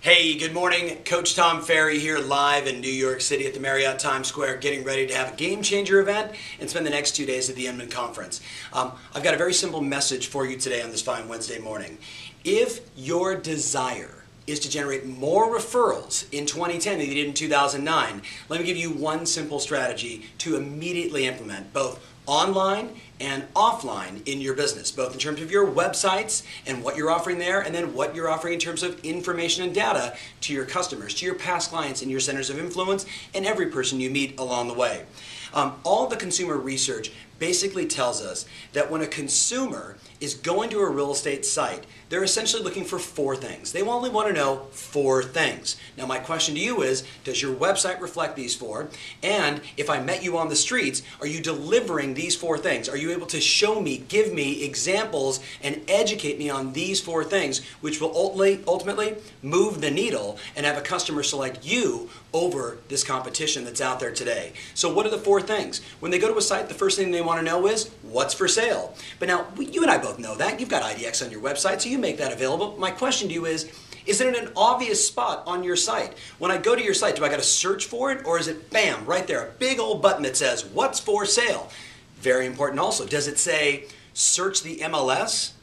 Hey, good morning. Coach Tom Ferry here live in New York City at the Marriott Times Square, getting ready to have a game changer event and spend the next 2 days at the Inman Conference. I've got a very simple message for you today on this fine Wednesday morning. If your desire is to generate more referrals in 2010 than you did in 2009, let me give you one simple strategy to immediately implement, both online and offline in your business, both in terms of your websites and what you're offering there, and then what you're offering in terms of information and data to your customers, to your past clients and your centers of influence, and every person you meet along the way. All the consumer research basically tells us that when a consumer is going to a real estate site, they're essentially looking for four things. They only want to know four things. Now my question to you is, does your website reflect these four? And if I met you on the streets, are you delivering these four things? Are you able to show me, give me examples, and educate me on these four things, which will ultimately move the needle and have a customer select you over this competition that's out there today? So what are the four things? When they go to a site, the first thing they want to know is, what's for sale? But now, you and I both know that. You've got IDX on your website, so you make that available. My question to you is it an obvious spot on your site? When I go to your site, do I got to search for it, or is it, bam, right there, a big old button that says, what's for sale? Very important also. Does it say, search the MLS?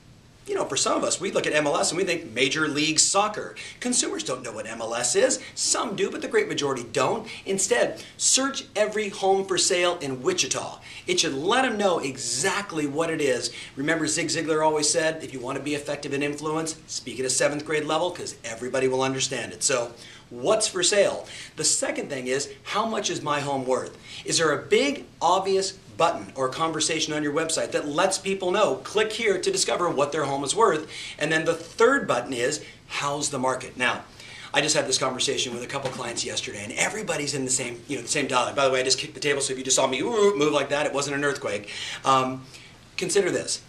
You know, for some of us, we look at MLS and we think Major League Soccer. Consumers don't know what MLS is. Some do, but the great majority don't. Instead, search every home for sale in Wichita. It should let them know exactly what it is. Remember, Zig Ziglar always said, if you want to be effective in influence, speak at a 7th grade level because everybody will understand it. So, what's for sale? The second thing is, how much is my home worth? Is there a big, obvious button or conversation on your website that lets people know, click here to discover what their home is worth? And then the third button is, how's the market? Now, I just had this conversation with a couple clients yesterday, and everybody's in the same dialogue. By the way, I just kicked the table, so if you just saw me move like that, it wasn't an earthquake. Consider this.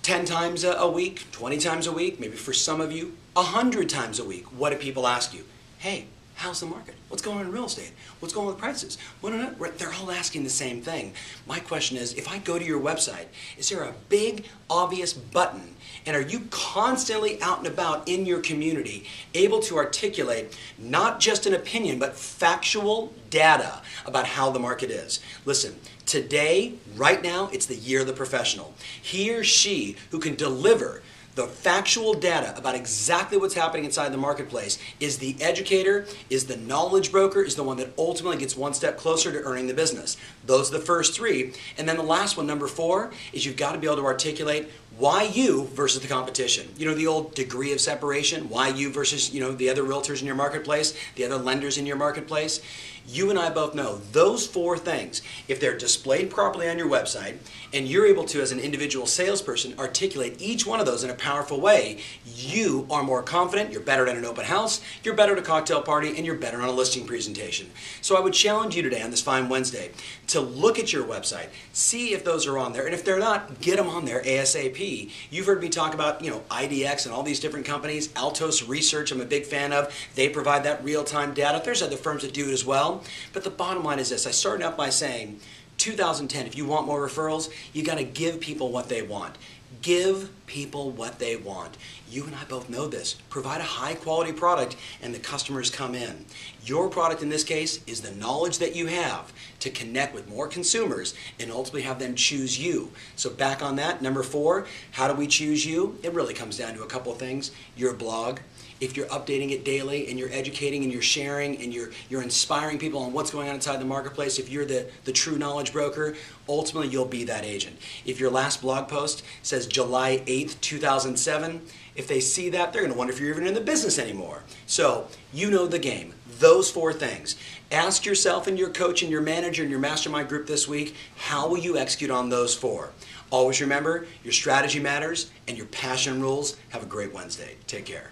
10 times a week, 20 times a week, maybe for some of you, 100 times a week, what do people ask you? Hey, how's the market? What's going on in real estate? What's going on with prices? They're all asking the same thing. My question is, if I go to your website, is there a big, obvious button? And are you constantly out and about in your community, able to articulate not just an opinion, but factual data about how the market is? Listen, today, right now, it's the year of the professional. He or she who can deliver the factual data about exactly what's happening inside the marketplace is the educator, is the knowledge broker, is the one that ultimately gets one step closer to earning the business. Those are the first three. And then the last one, number 4, is you've got to be able to articulate why you versus the competition. You know, the old degree of separation, why you versus, the other realtors in your marketplace, the other lenders in your marketplace. You and I both know those 4 things, if they're displayed properly on your website, and you're able to, as an individual salesperson, articulate each one of those in a powerful way, you are more confident, you're better at an open house, you're better at a cocktail party, and you're better on a listing presentation. So I would challenge you today on this fine Wednesday to look at your website, see if those are on there, and if they're not, get them on there ASAP. You've heard me talk about, IDX and all these different companies. Altos Research, I'm a big fan of. They provide that real-time data. There's other firms that do it as well. But the bottom line is this. I started out by saying, 2010, if you want more referrals, you got to give people what they want. Give people what they want. You and I both know this. Provide a high quality product and the customers come in. Your product in this case is the knowledge that you have to connect with more consumers and ultimately have them choose you. So back on that, number 4, how do we choose you? It really comes down to a couple of things. Your blog. If you're updating it daily and you're educating and you're sharing and you're inspiring people on what's going on inside the marketplace, if you're the true knowledge broker, ultimately you'll be that agent. If your last blog post says July 8th, 2007, if they see that, they're going to wonder if you're even in the business anymore. So, you know the game. Those 4 things. Ask yourself and your coach and your manager and your mastermind group this week, how will you execute on those 4? Always remember, your strategy matters and your passion rules. Have a great Wednesday. Take care.